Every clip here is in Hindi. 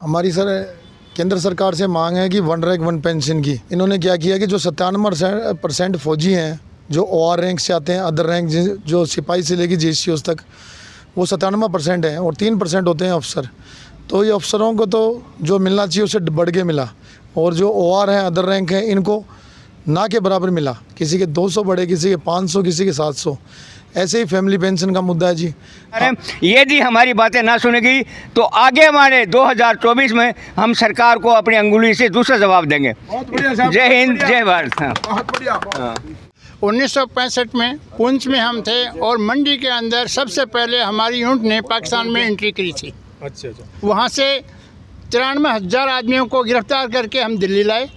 हमारी सर केंद्र सरकार से मांग है कि वन रैंक वन पेंशन की। इन्होंने क्या किया कि जो 97% फौजी हैं जो OR रैंक से आते हैं, अदर रैंक जो सिपाही से लेकर JCOs तक, वो 97% है और 3% होते हैं अफसर। तो ये अफसरों को तो जो मिलना चाहिए उससे बढ़ के मिला, और जो OR हैं, अदर रैंक हैं, इनको ना के बराबर मिला। किसी के 200 बढ़े, किसी के 500, किसी के 700। ऐसे ही फैमिली पेंशन का मुद्दा है जी। यदि हमारी बातें ना सुनेगी तो आगे हमारे 2024 में हम सरकार को अपनी अंगुली से दूसरा जवाब देंगे। जय हिंद, जय भारत। बहुत बढ़िया। 1965 में पुंछ में हम थे और मंडी के अंदर सबसे पहले हमारी यूनिट ने पाकिस्तान में एंट्री करी थी। अच्छा। वहाँ से 93,000 आदमियों को गिरफ्तार करके हम दिल्ली लाए।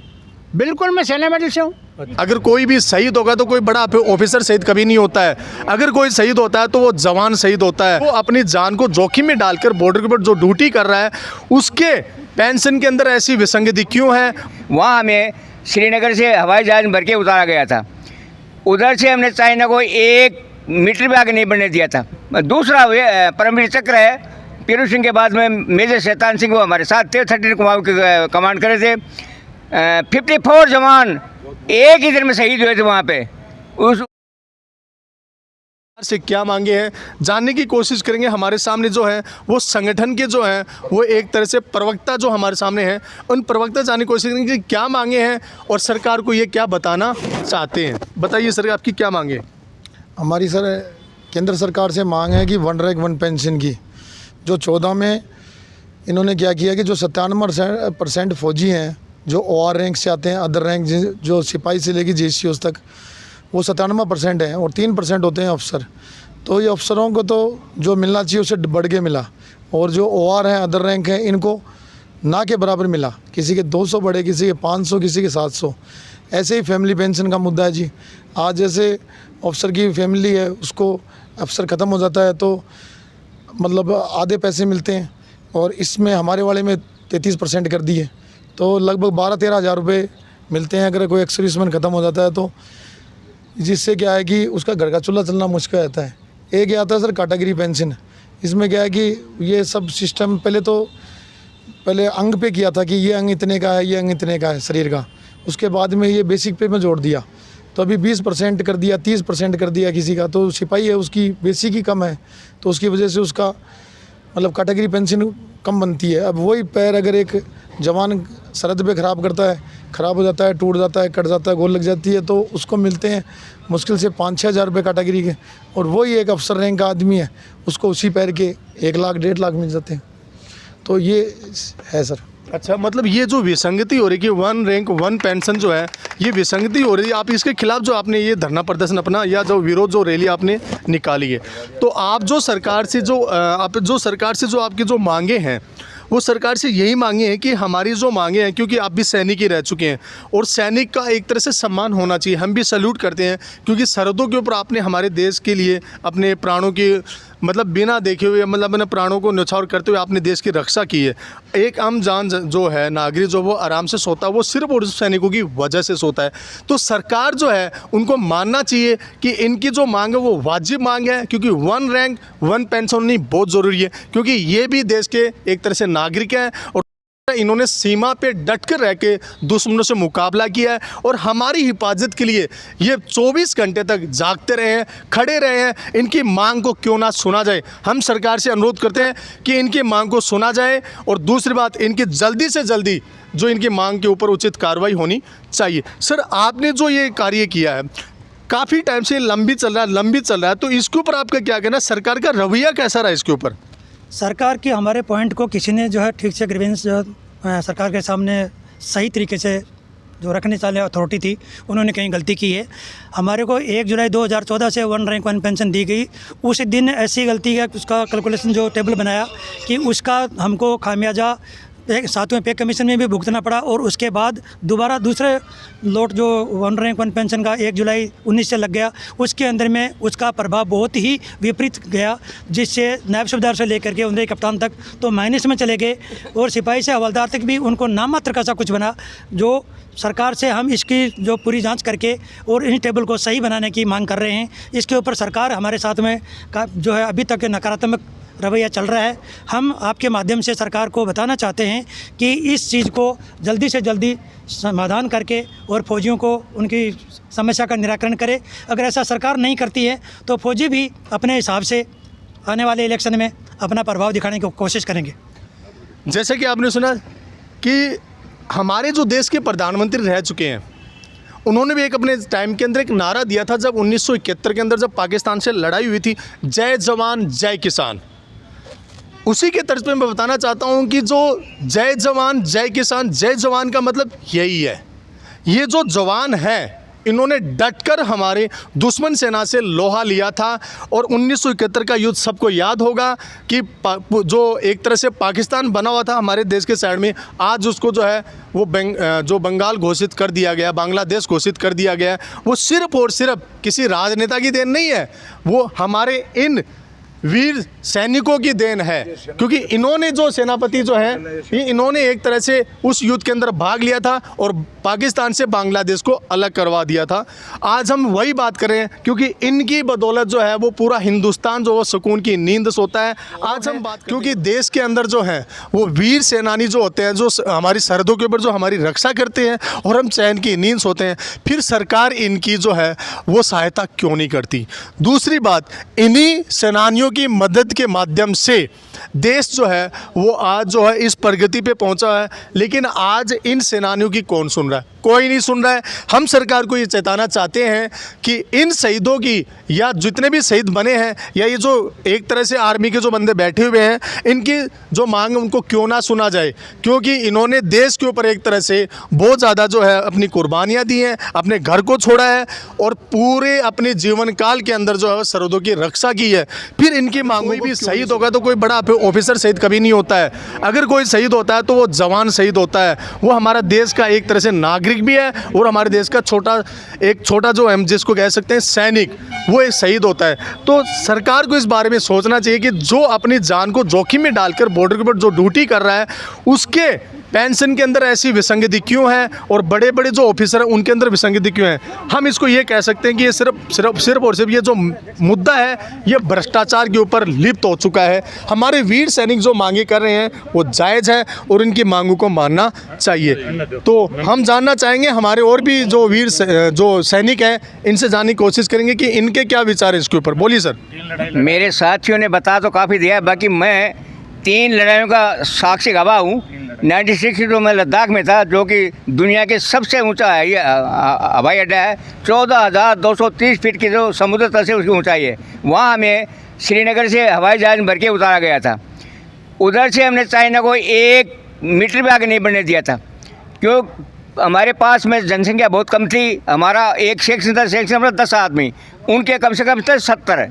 बिल्कुल मैं सेना मेडल से हूँ। अगर कोई भी शहीद होगा तो कोई बड़ा ऑफिसर शहीद कभी नहीं होता है। अगर कोई शहीद होता है तो वो जवान शहीद होता है। वो अपनी जान को जोखिम में डालकर बॉर्डर के ऊपर जो ड्यूटी कर रहा है उसके पेंशन के अंदर ऐसी विसंगति क्यों है? वहाँ हमें श्रीनगर से हवाई जहाज भर के उतारा गया था। उधर से हमने चाइना को 1 मीटर भी आगे नहीं बढ़ने दिया था। दूसरा परमवीर चक्र है, पीरू सिंह के बाद में मेजर शैतान सिंह वो हमारे साथ थे, 13 कुमाऊं के कमांड करे थे। 54 जवान एक ही दिन में शहीद हुए थे वहाँ पे। उस से क्या मांगे हैं जानने की कोशिश करेंगे। हमारे सामने जो है वो संगठन के जो हैं वो एक तरह से प्रवक्ता जो हमारे सामने हैं, उन प्रवक्ता जानने की कोशिश करेंगे कि क्या मांगे हैं और सरकार को ये क्या बताना चाहते हैं। बताइए सर, आपकी क्या मांगे? हमारी सर केंद्र सरकार से मांग है कि वन रैंक वन पेंशन की। जो 14 में इन्होंने क्या किया कि जो 97% फौजी हैं जो OR रैंक से आते हैं, अदर रैंक जो सिपाही से लेकर JCOs तक, वो 97% है और 3% होते हैं अफसर। तो ये अफसरों को तो जो मिलना चाहिए उससे बढ़ के मिला, और जो OR हैं, अदर रैंक हैं, इनको ना के बराबर मिला। किसी के 200 बढ़े, किसी के 500, किसी के 700। ऐसे ही फैमिली पेंशन का मुद्दा है जी। आज जैसे अफसर की फैमिली है, उसको अफसर ख़त्म हो जाता है तो मतलब आधे पैसे मिलते हैं, और इसमें हमारे वाले में 33% कर दिए, तो लगभग 12-13 हज़ार रुपये मिलते हैं अगर कोई एक्स सर्विसमैन ख़त्म हो जाता है तो। जिससे क्या है कि उसका घर का चूल्हा चलना मुश्किल रहता है। एक ये आता है सर कैटेगरी पेंशन। इसमें क्या है कि ये सब सिस्टम पहले अंग पे किया था कि ये अंग इतने का है, ये अंग इतने का है शरीर का। उसके बाद में ये बेसिक पे में जोड़ दिया, तो अभी 20% कर दिया, 30% कर दिया किसी का। तो सिपाही है, उसकी बेसिक ही कम है, तो उसकी वजह से उसका मतलब कैटेगरी पेंशन कम बनती है। अब वही पैर अगर एक जवान सरहद पे ख़राब करता है, ख़राब हो जाता है, टूट जाता है, कट जाता है, गोल लग जाती है, तो उसको मिलते हैं मुश्किल से 5-6 हज़ार रुपये कैटेगरी के। और वही एक अफसर रैंक का आदमी है, उसको उसी पैर के 1 लाख 1.5 लाख मिल जाते हैं। तो ये है सर। अच्छा, मतलब ये जो विसंगति हो रही है कि वन रैंक वन पेंशन जो है ये विसंगति हो रही है, आप इसके खिलाफ जो आपने ये धरना प्रदर्शन अपना या जो विरोध जो रैली आपने निकाली है, तो आप जो सरकार से जो आपकी जो मांगे हैं वो सरकार से यही मांगे हैं कि हमारी जो मांगे हैं, क्योंकि आप भी सैनिक ही रह चुके हैं और सैनिक का एक तरह से सम्मान होना चाहिए। हम भी सैल्यूट करते हैं क्योंकि सरहदों के ऊपर आपने हमारे देश के लिए अपने प्राणों की मतलब बिना देखे हुए मतलब अपने प्राणों को न्यौछावर करते हुए आपने देश की रक्षा की है। एक आम जान जो है नागरिक जो वो आराम से सोता है, वो सिर्फ उस सैनिकों की वजह से सोता है। तो सरकार जो है उनको मानना चाहिए कि इनकी जो मांग है वो वाजिब मांग है, क्योंकि वन रैंक वन पेंशन होनी बहुत ज़रूरी है, क्योंकि ये भी देश के एक तरह से नागरिक हैं और इन्होंने सीमा पे डट कर रह के दुश्मनों से मुकाबला किया है और हमारी हिफाजत के लिए ये 24 घंटे तक जागते रहे हैं, खड़े रहे हैं। इनकी मांग को क्यों ना सुना जाए। हम सरकार से अनुरोध करते हैं कि इनकी मांग को सुना जाए, और दूसरी बात, इनकी जल्दी से जल्दी जो इनकी मांग के ऊपर उचित कार्रवाई होनी चाहिए। सर, आपने जो ये कार्य किया है काफ़ी टाइम से लंबी चल रहा है, तो इसके ऊपर आपका क्या कहना है? सरकार का रवैया कैसा रहा इसके ऊपर? सरकार की हमारे पॉइंट को किसी ने जो है ठीक से ग्रीवेंस जो सरकार के सामने सही तरीके से जो रखने वाले अथॉरिटी थी उन्होंने कहीं गलती की है। हमारे को 1 जुलाई 2014 से वन रैंक वन पेंशन दी गई। उस दिन ऐसी गलती है, उसका कैलकुलेशन जो टेबल बनाया कि उसका हमको खामियाजा 7वें पे कमीशन में भी भुगतना पड़ा, और उसके बाद दोबारा दूसरे लोट जो वन रैंक वन पेंशन का 1 जुलाई 19 से लग गया, उसके अंदर में उसका प्रभाव बहुत ही विपरीत गया, जिससे नायब सूबेदार से लेकर के उनके कप्तान तक तो माइनस में चले गए, और सिपाही से हवलदार तक भी उनको नामात्र का सा कुछ बना। जो सरकार से हम इसकी जो पूरी जांच करके और इन टेबल को सही बनाने की मांग कर रहे हैं। इसके ऊपर सरकार हमारे साथ में जो है अभी तक नकारात्मक रवैया चल रहा है। हम आपके माध्यम से सरकार को बताना चाहते हैं कि इस चीज़ को जल्दी से जल्दी समाधान करके और फौजियों को उनकी समस्या का निराकरण करे। अगर ऐसा सरकार नहीं करती है तो फौजी भी अपने हिसाब से आने वाले इलेक्शन में अपना प्रभाव दिखाने की कोशिश करेंगे। जैसे कि आपने सुना कि हमारे जो देश के प्रधानमंत्री रह चुके हैं, उन्होंने भी एक अपने टाइम के अंदर एक नारा दिया था जब 1971 के अंदर जब पाकिस्तान से लड़ाई हुई थी, जय जवान जय किसान। उसी के तर्ज पे मैं बताना चाहता हूँ कि जो जय जवान जय किसान, जय जवान का मतलब यही है, ये जो जवान है इन्होंने डटकर हमारे दुश्मन सेना से लोहा लिया था। और 1971 का युद्ध सबको याद होगा कि जो एक तरह से पाकिस्तान बना हुआ था हमारे देश के साइड में, आज उसको जो है वो जो बंगाल घोषित कर दिया गया, बांग्लादेश घोषित कर दिया गया। वो सिर्फ और सिर्फ किसी राजनेता की देन नहीं है, वो हमारे इन वीर सैनिकों की देन है, क्योंकि इन्होंने जो सेनापति जो है इन्होंने एक तरह से उस युद्ध के अंदर भाग लिया था और पाकिस्तान से बांग्लादेश को अलग करवा दिया था। आज हम वही बात कर रहे हैं, क्योंकि इनकी बदौलत जो है वो पूरा हिंदुस्तान जो सुकून की नींद सोता है। आज हम बात, क्योंकि देश के अंदर जो है वो वीर सेनानी जो होते हैं, जो हमारी सरहदों के ऊपर जो हमारी रक्षा करते हैं और हम चैन की नींद सोते हैं, फिर सरकार इनकी जो है वो सहायता क्यों नहीं करती। दूसरी बात, इन्हीं सेनानियों की मदद के माध्यम से देश जो है वो आज जो है इस प्रगति पे पहुंचा है। लेकिन आज इन सेनानियों की कौन सुन रहा है? कोई नहीं सुन रहा है। हम सरकार को ये चेताना चाहते हैं कि इन शहीदों की, या जितने भी शहीद बने हैं, या ये जो एक तरह से आर्मी के जो बंदे बैठे हुए हैं, इनकी जो मांग उनको क्यों ना सुना जाए, क्योंकि इन्होंने देश के ऊपर एक तरह से बहुत ज़्यादा जो है अपनी कुर्बानियाँ दी हैं, अपने घर को छोड़ा है और पूरे अपने जीवन काल के अंदर जो है सरहदों की रक्षा की है। फिर इनकी मांगों भी शहीद होगा तो कोई बड़ा ऑफिसर शहीद कभी नहीं होता है। अगर कोई शहीद होता है तो वो जवान शहीद होता है, वो हमारा देश का एक तरह से नागरिक भी है और हमारे देश का छोटा जो हम जिसको कह सकते हैं सैनिक, वो एक शहीद होता है। तो सरकार को इस बारे में सोचना चाहिए कि जो अपनी जान को जोखिम में डालकर बॉर्डर के ऊपर जो ड्यूटी कर रहा है, उसके पेंशन के अंदर ऐसी विसंगति क्यों है और बड़े बड़े जो ऑफिसर हैं उनके अंदर विसंगति क्यों है। हम इसको ये कह सकते हैं कि ये सिर्फ और सिर्फ ये जो मुद्दा है ये भ्रष्टाचार के ऊपर लिप्त हो चुका है। हमारे वीर सैनिक जो मांगे कर रहे हैं वो जायज़ है और इनकी मांगों को मानना चाहिए। तो हम जानना चाहेंगे हमारे और भी जो वीर जो सैनिक हैं, इनसे जानने की कोशिश करेंगे कि इनके क्या विचार है इसके ऊपर। बोलिए सर। मेरे साथियों ने बता तो काफ़ी दिया है, बाकी मैं 3 लड़ाइयों का साक्षी गवाह हूँ। 96 में मैं लद्दाख में था, जो कि दुनिया के सबसे ऊंचा है ये हवाई अड्डा है। 14,230 फीट की जो समुद्र तल से उसकी ऊंचाई है। वहाँ हमें श्रीनगर से हवाई जहाज भर के उतारा गया था। उधर से हमने चाइना को 1 मीटर भी आगे नहीं बढ़ने दिया था, क्यों? हमारे पास में जनसंख्या बहुत कम थी। हमारा एक सेक्शन था, सेक्शन में 10 आदमी, उनके कम से कम थे 70।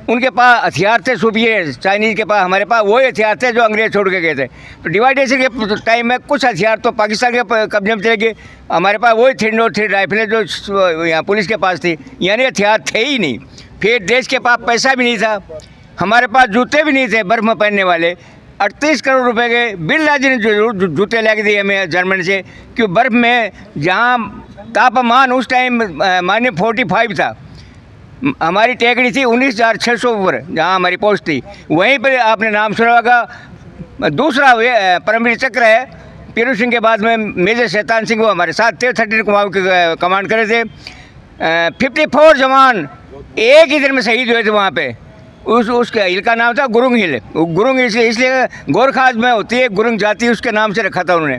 उनके पास हथियार थे सुपीरियर, चाइनीज़ के पास, हमारे पास वही हथियार थे जो अंग्रेज छोड़ के गए थे। तो डिवाइडेशन के टाइम में कुछ हथियार तो पाकिस्तान के कब्जे में चले गए, हमारे पास वही 303 राइफलें जो यहाँ पुलिस के पास थी, यानी हथियार थे ही नहीं। फिर देश के पास पैसा भी नहीं था, हमारे पास जूते भी नहीं थे बर्फ़ में पहनने वाले। 38 करोड़ रुपए के बिल राजी ने जूते ला के दिए हमें जर्मनी से, क्यों? बर्फ़ में जहाँ तापमान उस टाइम -45 था, हमारी टेकड़ी थी 19,600 ऊपर, जहाँ हमारी पोस्ट थी। वहीं पर आपने नाम सुना होगा, दूसरा परमवीर चक्र है। पीरू सिंह के बाद में मेजर शैतान सिंह वो हमारे साथ थे, 13 कुमाऊं के कमांड करे थे। 54 जवान एक ही दिन में शहीद हुए थे वहाँ पे। उसका हिल का नाम था गुरुंग हिल। गुरुंग इसलिए गोरखा में होती है, गुरुंग जाति उसके नाम से रखा था उन्होंने।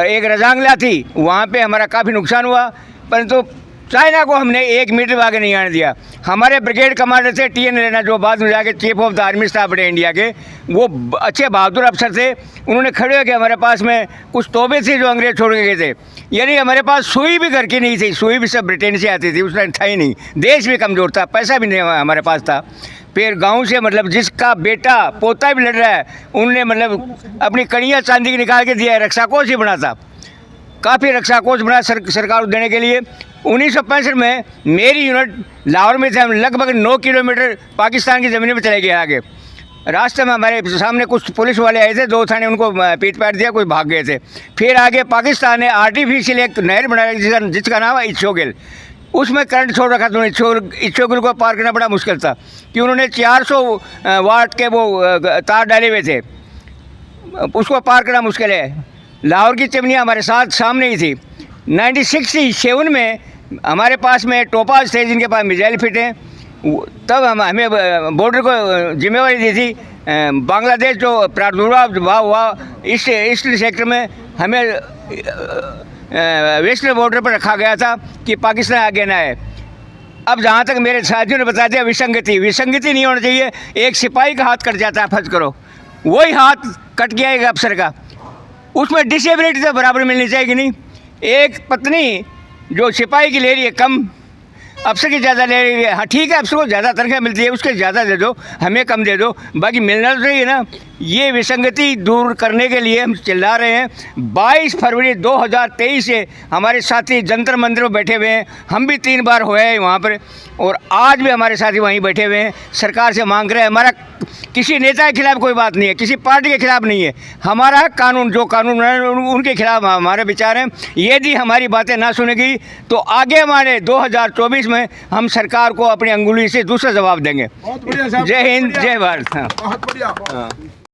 एक रजांगला थी, वहाँ पे हमारा काफ़ी नुकसान हुआ, परंतु चाइना को हमने 1 मीटर आगे नहीं आने दिया। हमारे ब्रिगेड कमांडर थे TN रैना, जो बाद में जाके chief of the army staff बने इंडिया के, वो अच्छे बहादुर अफसर थे। उन्होंने खड़े होकर हमारे पास में कुछ तोबे थी जो अंग्रेज छोड़ के गए थे, यानी हमारे पास सुई भी घर की नहीं थी, सुई भी सब ब्रिटेन से आती थी, उस टाइम था ही नहीं। देश भी कमज़ोर था, पैसा भी नहीं हमारे पास था। फिर गांव से मतलब जिसका बेटा पोता भी लड़ रहा है, उनने मतलब अपनी कड़ियाँ चांदी की निकाल के दिया है, रक्षा कोष ही बना था, काफ़ी रक्षा कोष बना सरकार को देने के लिए। 1965 में मेरी यूनिट लाहौर में थे, हम लगभग 9 किलोमीटर पाकिस्तान की ज़मीन पर चले गए आगे। रास्ते में हमारे सामने कुछ पुलिस वाले आए थे, 2 थाने उनको पीट पाट दिया, कुछ भाग गए थे। फिर आगे पाकिस्तान ने आर्टिफिशियल एक नहर बनाया जिसका नाम है इच्छोगेल। उसमें करंट छोड़ रखा था उन्होंने। इच्छोगुल को पार करना बड़ा मुश्किल था कि उन्होंने 400 वाट के वो तार डाले हुए थे, उसको पार करना मुश्किल है। लाहौर की चिमनी हमारे साथ सामने ही थी। 1967 में हमारे पास में टोपाज थे जिनके पास मिसाइल फिट हैं, तब हमें बॉर्डर को जिम्मेवारी दी थी। बांग्लादेश जो प्रादुर्भाव हुआ ईस्टर्न सेक्टर में, हमें वेस्टर्न बॉर्डर पर रखा गया था कि पाकिस्तान आगे ना आए। अब जहाँ तक मेरे साथियों ने बता दिया, विसंगति नहीं होना चाहिए। एक सिपाही का हाथ कट जाता है, फर्ज करो वही हाथ कट गया एक अफसर का, उसमें डिसेबिलिटी तो बराबर मिलनी चाहिए कि नहीं। एक पत्नी जो सिपाही की ले रही है कम, अफसर की ज़्यादा ले रही है, हाँ ठीक है, अफसर को ज़्यादा तनख्वाह मिलती है, उसके ज़्यादा दे दो, हमें कम दे दो, बाकी मिलना तो चाहिए ना। ये विसंगति दूर करने के लिए हम चिल्ला रहे हैं। 22 फरवरी 2023 से हमारे साथी जंतर मंदिर में बैठे हुए हैं, हम भी 3 बार हुए हैं वहाँ पर, और आज भी हमारे साथी वहीं बैठे हुए हैं। सरकार से मांग रहे हैं, हमारा किसी नेता के खिलाफ कोई बात नहीं है, किसी पार्टी के खिलाफ नहीं है, हमारा कानून जो कानून है उनके खिलाफ हमारे विचार हैं। यदि हमारी बातें ना सुनेगी तो आगे हमारे 2024 में हम सरकार को अपनी अंगुली से दूसरा जवाब देंगे। जय हिंद, जय भारत। हाँ।